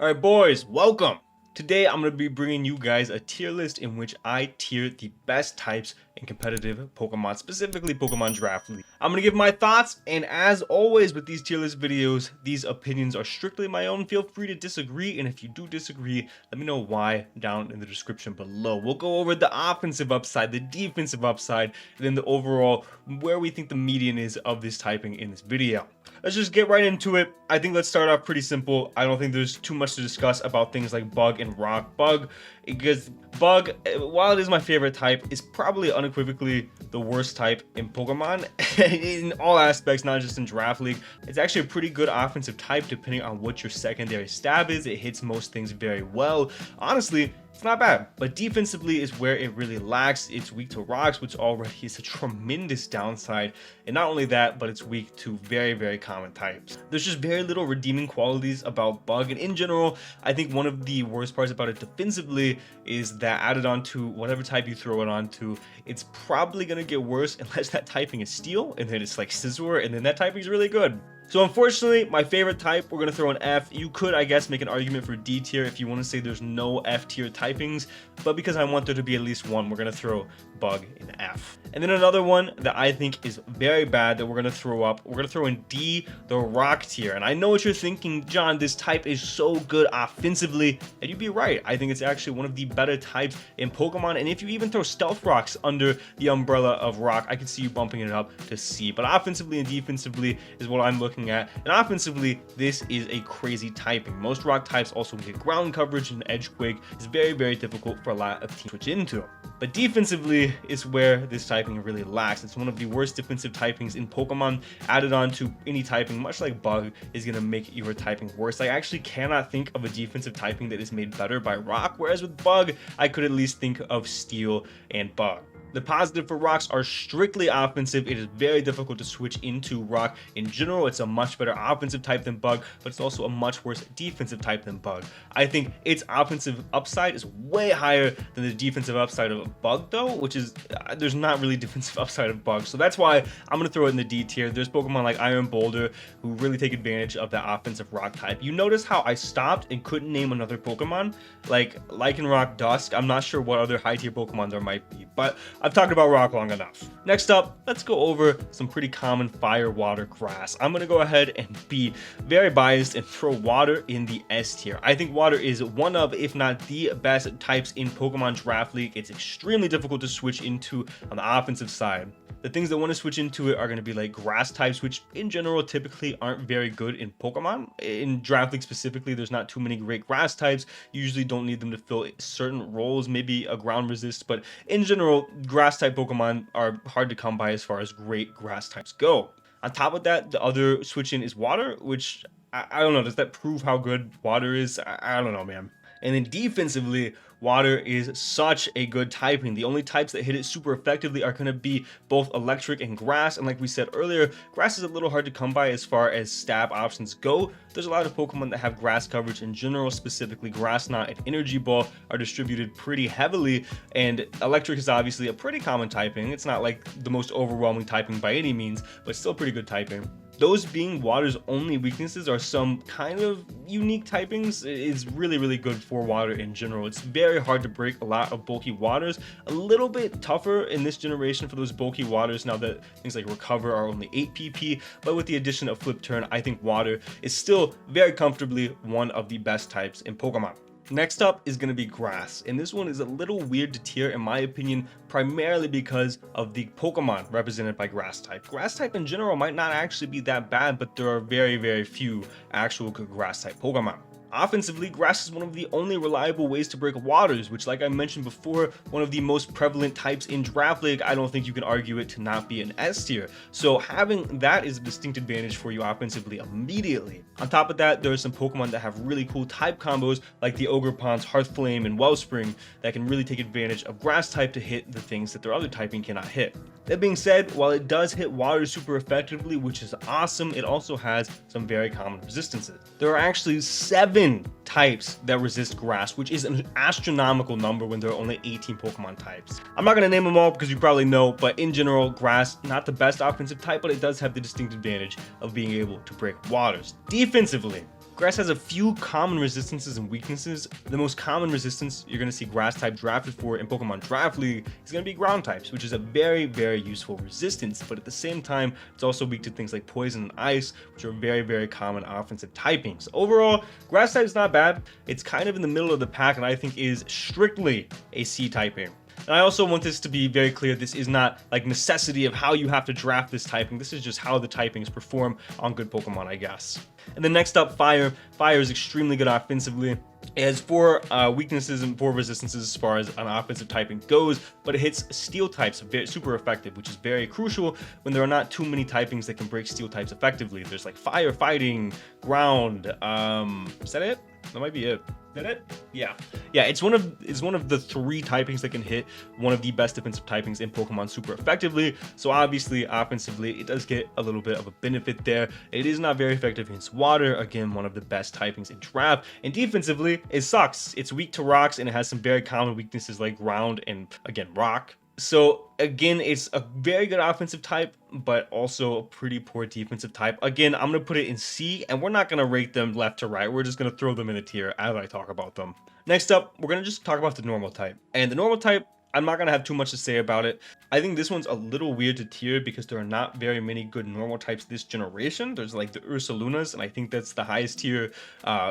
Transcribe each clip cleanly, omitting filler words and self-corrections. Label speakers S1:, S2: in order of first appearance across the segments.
S1: Alright boys, welcome! Today I'm going to be bringing you guys a tier list in which I tier the best types in competitive Pokemon, specifically Pokemon Draft League. I'm going to give my thoughts, and as always with these tier list videos, these opinions are strictly my own. Feel free to disagree, and if you do disagree, let me know why down in the description below. We'll go over the offensive upside, the defensive upside, and then the overall where we think the median is of this typing in this video. Let's just get right into it. I think let's start off pretty simple. I don't think there's too much to discuss about things like Bug and Rock. Bug, because Bug, while it is my favorite type, is probably unequivocally the worst type in Pokemon in all aspects, not just in Draft League. It's actually a pretty good offensive type depending on what your secondary stab is. It hits most things very well. Honestly, it's not bad, but defensively is where it really lacks. It's weak to rocks, which already is a tremendous downside. And not only that, but it's weak to very, very common types. There's just very little redeeming qualities about Bug. And in general, I think one of the worst parts about it defensively is that added on to whatever type you throw it onto, it's probably going to get worse unless that typing is Steel, and then it's like Scizor, and then that typing is really good. So unfortunately, my favorite type, we're going to throw an F. You could, I guess, make an argument for D tier if you want to say there's no F tier typings, but because I want there to be at least one, we're going to throw Bug in F. And then another one that I think is very bad that we're going to throw up, we're going to throw in D, the Rock tier. And I know what you're thinking, John, this type is so good offensively, and you'd be right. I think it's actually one of the better types in Pokemon, and if you even throw Stealth Rocks under the umbrella of Rock, I could see you bumping it up to C. But offensively and defensively is what I'm looking at, and offensively this is a crazy typing. Most rock types also get ground coverage, and edge quake is very, very difficult for a lot of teams to switch into. But defensively is where this typing really lacks. It's one of the worst defensive typings in Pokemon. Added on to any typing, much like Bug, is going to make your typing worse. I actually cannot think of a defensive typing that is made better by Rock, whereas with Bug I could at least think of Steel and Bug. The positive for rocks are strictly offensive. It is very difficult to switch into rock. In general, it's a much better offensive type than Bug, but it's also a much worse defensive type than Bug. I think its offensive upside is way higher than the defensive upside of Bug though, which is, there's not really defensive upside of Bug. So that's why I'm going to throw it in the D tier. There's Pokemon like Iron Boulder who really take advantage of that offensive rock type. You notice how I stopped and couldn't name another Pokemon? Like Lycanroc Dusk, I'm not sure what other high tier Pokemon there might be, but I've talked about rock long enough. Next up, let's go over some pretty common fire, water, grass. I'm going to go ahead and be very biased and throw water in the S tier. I think water is one of, if not the best types in Pokemon Draft League. It's extremely difficult to switch into on the offensive side. The things that want to switch into it are going to be like grass types, which in general typically aren't very good in Pokemon. In Draft League specifically, there's not too many great grass types. You usually don't need them to fill certain roles, maybe a ground resist, but in general, grass type Pokemon are hard to come by as far as great grass types go. On top of that, the other switch in is water, which I don't know. Does that prove how good water is? I don't know, man. And then defensively, water is such a good typing. The only types that hit it super effectively are going to be both electric and grass. And like we said earlier, grass is a little hard to come by as far as stab options go. There's a lot of Pokemon that have grass coverage in general, specifically Grass Knot and Energy Ball are distributed pretty heavily. And electric is obviously a pretty common typing. It's not like the most overwhelming typing by any means, but still pretty good typing. Those being water's only weaknesses are some kind of unique typings. It's really, really good for water in general. It's very hard to break a lot of bulky waters. A little bit tougher in this generation for those bulky waters now that things like Recover are only 8 PP. But with the addition of Flip Turn, I think water is still very comfortably one of the best types in Pokemon. Next up is going to be grass, and this one is a little weird to tier in my opinion, primarily because of the Pokemon represented by grass type. Grass type in general might not actually be that bad, but there are very, very few actual good grass type Pokemon. Offensively, grass is one of the only reliable ways to break waters, which, like I mentioned before, one of the most prevalent types in Draft League. I don't think you can argue it to not be an S tier. So having that is a distinct advantage for you offensively immediately. On top of that, there are some Pokemon that have really cool type combos like the Ogerpon's Hearthflame and Wellspring that can really take advantage of grass type to hit the things that their other typing cannot hit. That being said, while it does hit water super effectively, which is awesome, it also has some very common resistances. There are actually 7 types that resist grass, which is an astronomical number when there are only 18 Pokemon types. I'm not going to name them all because you probably know, but in general, grass, not the best offensive type, but it does have the distinct advantage of being able to break waters. Defensively, Grass has a few common resistances and weaknesses. The most common resistance you're going to see grass type drafted for in Pokemon Draft League is going to be ground types, which is a very, very useful resistance, but at the same time, it's also weak to things like poison and ice, which are very, very common offensive typings. Overall, grass type is not bad. It's kind of in the middle of the pack, and I think is strictly a C typing. And I also want this to be very clear, this is not like necessity of how you have to draft this typing. This is just how the typings perform on good Pokemon, I guess. And then next up, Fire. Fire is extremely good offensively. It has 4 weaknesses and 4 resistances as far as an offensive typing goes, but it hits steel types super effective, which is very crucial when there are not too many typings that can break steel types effectively. There's like fire, fighting, ground. Is that it? That might be it. Is that it? Yeah. It's one of the 3 typings that can hit one of the best defensive typings in Pokemon super effectively. So obviously, offensively, it does get a little bit of a benefit there. It is not very effective against water. Again, one of the best typings in draft. And defensively, it sucks. It's weak to rocks, and it has some very common weaknesses like ground and, again, rock. So again, it's a very good offensive type, but also a pretty poor defensive type. Again, I'm going to put it in C, and we're not going to rate them left to right. We're just going to throw them in a tier as I talk about them. Next up, we're going to just talk about the normal type. And the normal type, I'm not going to have too much to say about it. I think this one's a little weird to tier because there are not very many good normal types this generation. There's like the Ursalunas, and I think that's the highest tier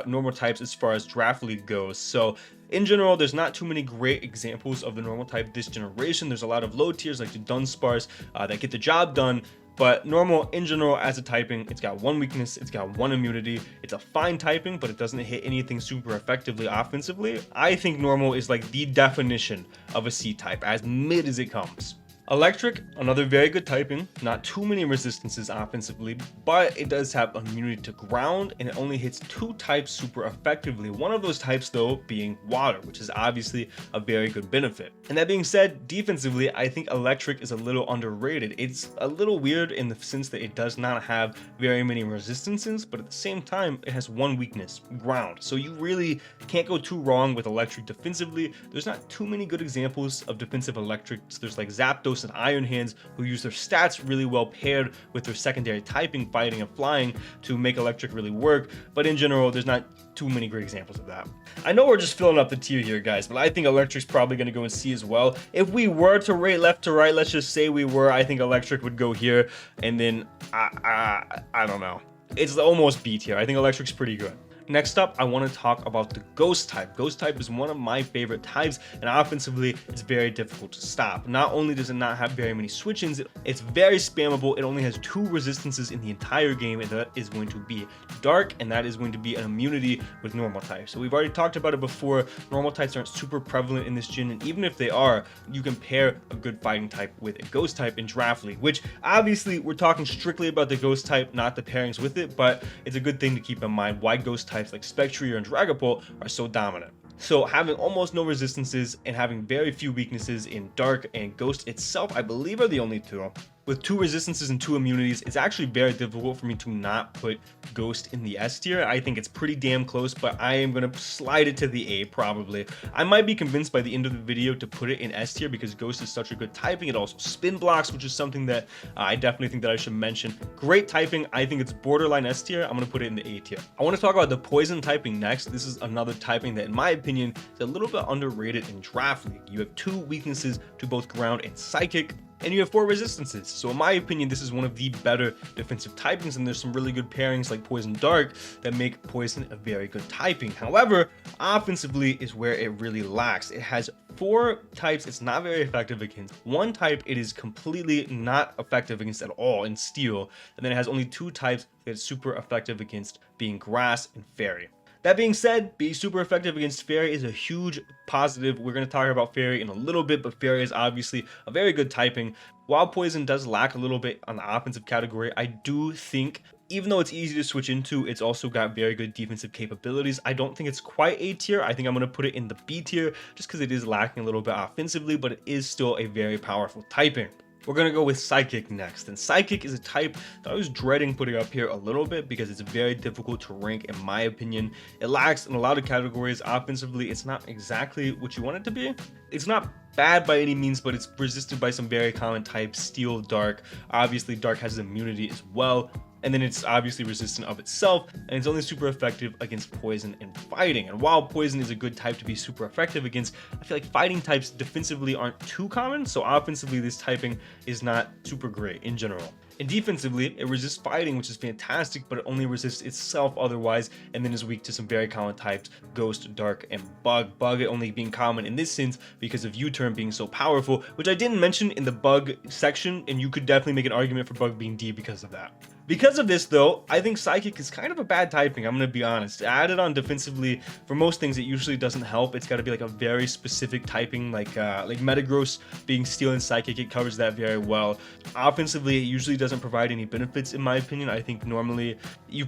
S1: normal types as far as Draft League goes. So in general, there's not too many great examples of the normal type this generation. There's a lot of low tiers like the Dunsparce that get the job done. But normal, in general, as a typing, it's got 1 weakness, it's got 1 immunity. It's a fine typing, but it doesn't hit anything super effectively offensively. I think normal is like the definition of a C type, as mid as it comes. Electric, another very good typing, not too many resistances offensively, but it does have immunity to ground, and it only hits 2 types super effectively. One of those types though being water, which is obviously a very good benefit. And that being said, defensively, I think electric is a little underrated. It's a little weird in the sense that it does not have very many resistances, but at the same time, it has 1 weakness, ground. So you really can't go too wrong with electric defensively. There's not too many good examples of defensive electrics. There's like Zapdos and Iron Hands, who use their stats really well paired with their secondary typing, fighting and flying, to make electric really work. But in general, there's not too many great examples of that. I know we're just filling up the tier here, guys, but I think electric's probably going to go in C as well. If we were to rate left to right, let's just say we were, I think electric would go here, and then I don't know. It's almost B tier. I think electric's pretty good. Next up, I want to talk about the Ghost type. Ghost type is one of my favorite types, and offensively, it's very difficult to stop. Not only does it not have very many switch-ins, it's very spammable. It only has 2 resistances in the entire game, and that is going to be Dark, and that is going to be an immunity with normal types. So we've already talked about it before. Normal types aren't super prevalent in this gen, and even if they are, you can pair a good fighting type with a Ghost type in Draft League, which obviously we're talking strictly about the Ghost type, not the pairings with it, but it's a good thing to keep in mind why Ghost types like Spectrier and Dragapult are so dominant. So having almost no resistances and having very few weaknesses in Dark and Ghost itself, I believe, are the only 2. With 2 resistances and 2 immunities, it's actually very difficult for me to not put Ghost in the S tier. I think it's pretty damn close, but I am going to slide it to the A probably. I might be convinced by the end of the video to put it in S tier because Ghost is such a good typing. It also spin blocks, which is something that I definitely think that I should mention. Great typing. I think it's borderline S tier. I'm going to put it in the A tier. I want to talk about the poison typing next. This is another typing that, in my opinion, is a little bit underrated in Draft League. You have 2 weaknesses to both ground and psychic, and you have 4 resistances. So in my opinion, this is one of the better defensive typings, and there's some really good pairings like Poison Dark that make Poison a very good typing. However, offensively is where it really lacks. It has 4 types it's not very effective against. 1 type it is completely not effective against at all in Steel, and then it has only 2 types that it's super effective against, being Grass and Fairy. That being said, being super effective against Fairy is a huge positive. We're going to talk about Fairy in a little bit, but Fairy is obviously a very good typing. While Poison does lack a little bit on the offensive category, I do think, even though it's easy to switch into, it's also got very good defensive capabilities. I don't think it's quite A tier. I think I'm going to put it in the B tier just because it is lacking a little bit offensively, but it is still a very powerful typing. We're going to go with Psychic next, and Psychic is a type that I was dreading putting up here a little bit because it's very difficult to rank in my opinion. It lacks in a lot of categories. Offensively, it's not exactly what you want it to be. It's not bad by any means, but it's resisted by some very common types, Steel, Dark. Obviously, Dark has immunity as well. and then it's obviously resistant of itself, and it's only super effective against poison and fighting. And while poison is a good type to be super effective against, I feel like fighting types defensively aren't too common, so offensively this typing is not super great in general. And defensively, it resists fighting, which is fantastic, but it only resists itself otherwise, and then is weak to some very common types, Ghost, Dark, and Bug. Bug only being common in this sense because of U-turn being so powerful, which I didn't mention in the Bug section, and you could definitely make an argument for Bug being D because of that. Because of this though, I think Psychic is kind of a bad typing, I'm gonna be honest. Added on defensively, for most things it usually doesn't help. It's gotta be like a very specific typing, like Metagross being Steel and Psychic, it covers that very well. Offensively, it usually doesn't provide any benefits in my opinion. I think normally you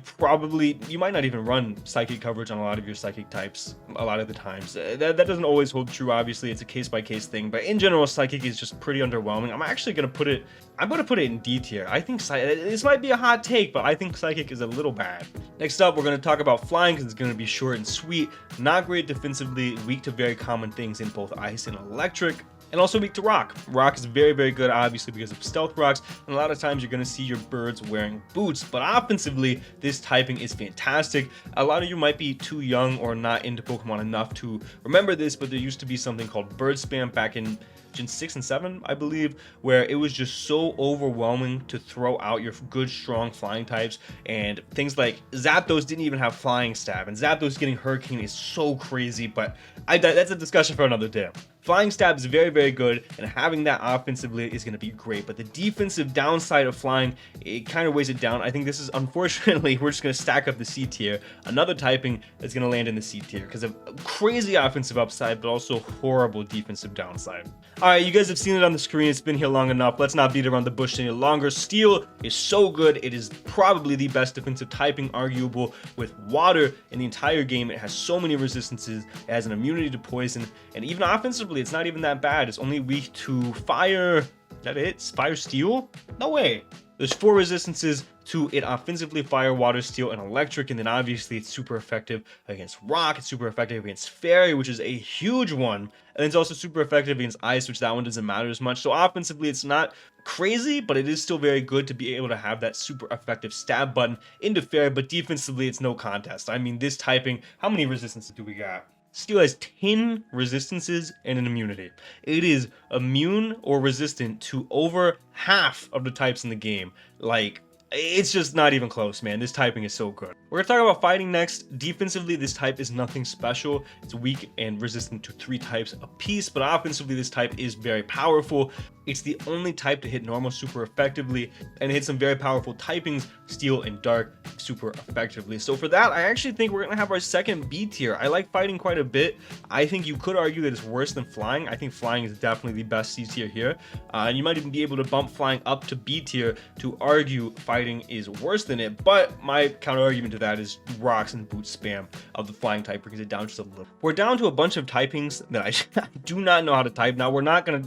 S1: might not even run Psychic coverage on a lot of your Psychic types a lot of the times. That doesn't always hold true, obviously, it's a case-by-case thing, but in general, Psychic is just pretty underwhelming. I'm actually gonna put it in D tier. I think this might be a hot take, but I think Psychic is a little bad. Next up, we're going to talk about Flying because it's going to be short and sweet. Not great defensively, weak to very common things in both Ice and Electric, and also weak to Rock. Rock is very, very good, obviously, because of Stealth Rocks, and a lot of times you're going to see your birds wearing boots, but offensively, this typing is fantastic. A lot of you might be too young or not into Pokemon enough to remember this, but there used to be something called Bird Spam back in Gen 6 and 7, I believe, where it was just so overwhelming to throw out your good, strong flying types, and things like Zapdos didn't even have Flying Stab, and Zapdos getting Hurricane is so crazy, but that's a discussion for another day. Flying Stab is very, very good, and having that offensively is going to be great, but the defensive downside of Flying, it kind of weighs it down. I think this is, unfortunately, we're just going to stack up the C tier. Another typing that's going to land in the C tier because of crazy offensive upside, but also horrible defensive downside. Alright, you guys have seen it on the screen, it's been here long enough, let's not beat around the bush any longer. Steel is so good, it is probably the best defensive typing, arguable with water in the entire game. It has so many resistances, it has an immunity to poison, and even offensively, it's not even that bad. It's only weak to fire. Is that it? Fire, steel? No way. There's 4 resistances to it offensively: fire, water, steel, and electric. And then obviously it's super effective against rock. It's super effective against fairy, which is a huge one. And it's also super effective against ice, which that one doesn't matter as much. So offensively, it's not crazy, but it is still very good to be able to have that super effective stab button into fairy. But defensively, it's no contest. I mean, this typing, how many resistances do we got? Steel has 10 resistances and an immunity. It is immune or resistant to over half of the types in the game. Like, it's just not even close, man. This typing is so good. We're gonna talk about fighting next. Defensively, this type is nothing special. It's weak and resistant to 3 types apiece, but offensively, this type is very powerful. It's the only type to hit normal super effectively, and hit some very powerful typings, steel and dark, super effectively. So for that, I actually think we're gonna have our second B tier. I like fighting quite a bit. I think you could argue that it's worse than flying. I think flying is definitely the best C tier here. And you might even be able to bump flying up to B tier to argue fighting is worse than it. But my counter argument to that is rocks and boot spam of the flying type brings it down just a little. We're down to a bunch of typings that I do not know how to type. Now we're not gonna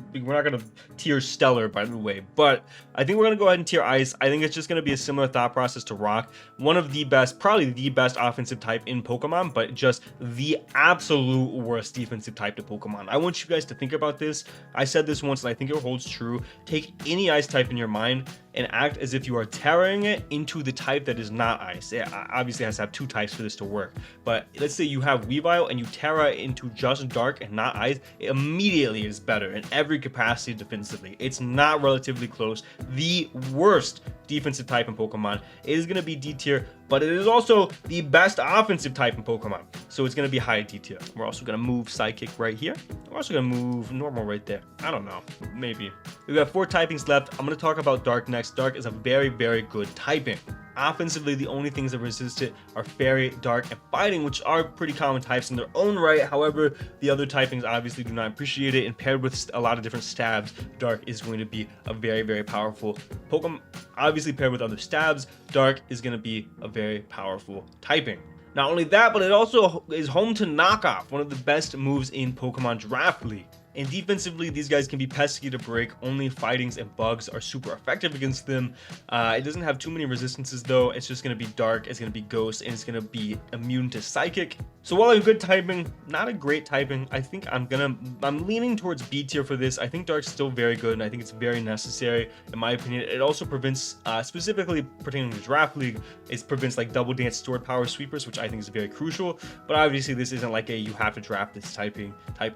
S1: tier stellar, by the way, but I think we're gonna go ahead and tier ice. I think it's just gonna be a similar thought process to rock. One of the best, probably the best offensive type in Pokemon, but just the absolute worst defensive type to Pokemon. I want you guys to think about this. I said this once and I think it holds true. Take any ice type in your mind and act as if you are tearing it into the type that is not ice. It obviously has to have 2 types for this to work, but let's say you have Weavile and you Terra into just dark and not ice, it immediately is better in every capacity defensively. It's not relatively close. The worst defensive type in Pokemon. It is going to be D tier, but it is also the best offensive type in Pokemon, so it's going to be high D tier. We're also going to move Psychic right here. We're also going to move Normal right there. I don't know, maybe. We've got 4 typings left. I'm going to talk about Dark next. Dark is a very, very good typing. Offensively, the only things that resist it are Fairy, Dark, and Fighting, which are pretty common types in their own right. However, the other typings obviously do not appreciate it, and paired with a lot of different stabs, Dark is going to be a very, very powerful Pokemon. Obviously, paired with other stabs, Dark is going to be a very powerful typing. Not only that, but it also is home to Knockoff, one of the best moves in Pokemon Draft League. And defensively, these guys can be pesky to break. Only fightings and bugs are super effective against them. It doesn't have too many resistances though. It's just going to be dark, it's going to be ghost, and it's going to be immune to psychic. So while a good typing, not a great typing, I think I'm leaning towards B tier for this. I think dark's still very good, and I think it's very necessary in my opinion. It also prevents, specifically pertaining to draft league, it prevents like double dance stored power sweepers, which I think is very crucial. But obviously this isn't like a you have to draft this type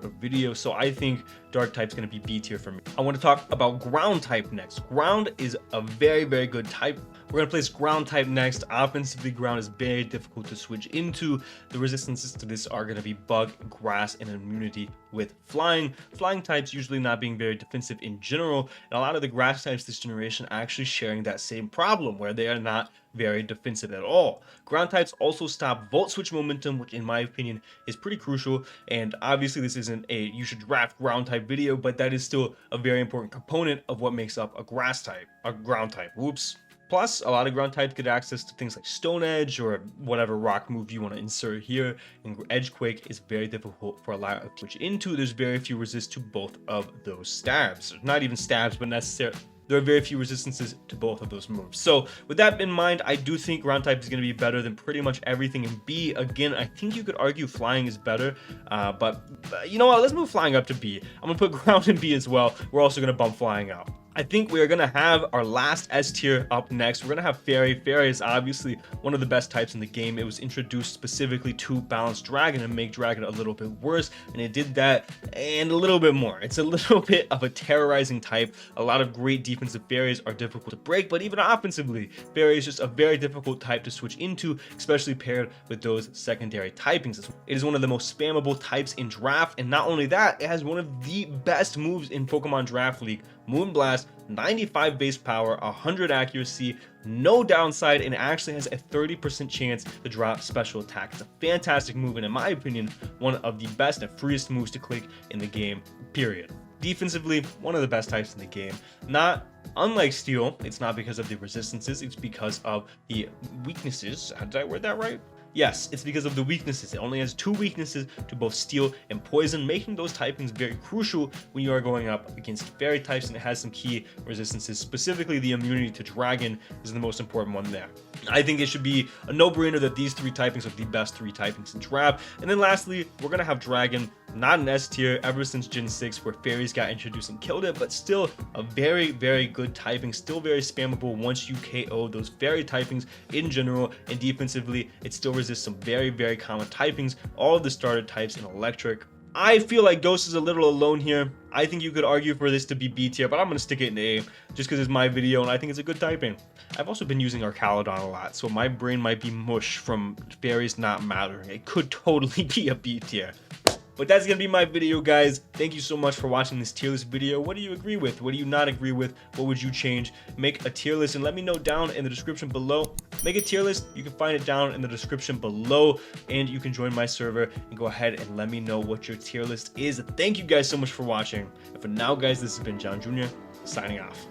S1: of video, so I think dark type's going to be B tier for me. I want to talk about ground type next. Ground is a very good type. We're going to place ground type next. Offensively, ground is very difficult to switch into. The resistances to this are going to be bug, grass, and immunity with flying. Flying types usually not being very defensive in general, and a lot of the grass types this generation are actually sharing that same problem where they are not very defensive at all. Ground types also stop volt switch momentum, which in my opinion is pretty crucial. And obviously this isn't a you should draft ground type video, but that is still a very important component of what makes up a grass type, a ground type. Whoops. Plus, a lot of ground types get access to things like Stone Edge or whatever rock move you want to insert here. And Edge Quake is very difficult for a lot of switch into. There's very few resists to both of those stabs. Not even stabs, but necessarily. There are very few resistances to both of those moves. So with that in mind, I do think ground type is going to be better than pretty much everything in B. Again, I think you could argue flying is better, but you know what? Let's move flying up to B. I'm going to put ground in B as well. We're also going to bump flying out. I think we are going to have our last S tier up next. We're going to have Fairy. Fairy is obviously one of the best types in the game. It was introduced specifically to balance Dragon and make Dragon a little bit worse, and it did that and a little bit more. It's a little bit of a terrorizing type. A lot of great defensive fairies are difficult to break, but even offensively, Fairy is just a very difficult type to switch into, especially paired with those secondary typings. It is one of the most spammable types in draft, and not only that, it has one of the best moves in Pokemon Draft League, Moonblast. 95 base power, 100 accuracy, no downside, and actually has a 30% chance to drop special attack. It's a fantastic move, and in my opinion, one of the best and freest moves to click in the game, period. Defensively, one of the best types in the game. Not unlike Steel, it's not because of the resistances, it's because of the weaknesses. Did I word that right? Yes, it's because of the weaknesses. It only has 2 weaknesses to both Steel and Poison, making those typings very crucial when you are going up against Fairy types, and it has some key resistances. Specifically, the immunity to Dragon is the most important one there. I think it should be a no-brainer that these 3 typings are the best 3 typings in draft. And then lastly, we're going to have Dragon, not an S tier ever since Gen 6 where Fairies got introduced and killed it, but still a very good typing, still very spammable once you KO those Fairy typings in general, and defensively, it still resists some very common typings, all of the starter types in Electric. I feel like Ghost is a little alone here. I think you could argue for this to be B tier, but I'm going to stick it in A just because it's my video and I think it's a good typing. I've also been using Arcalodon a lot, so my brain might be mush from Fairies not mattering. It could totally be a B tier. But that's going to be my video, guys. Thank you so much for watching this tier list video. What do you agree with? What do you not agree with? What would you change? Make a tier list and let me know down in the description below. Make a tier list. You can find it down in the description below, and you can join my server and go ahead and let me know what your tier list is. Thank you guys so much for watching. And for now, guys, this has been John Jr. signing off.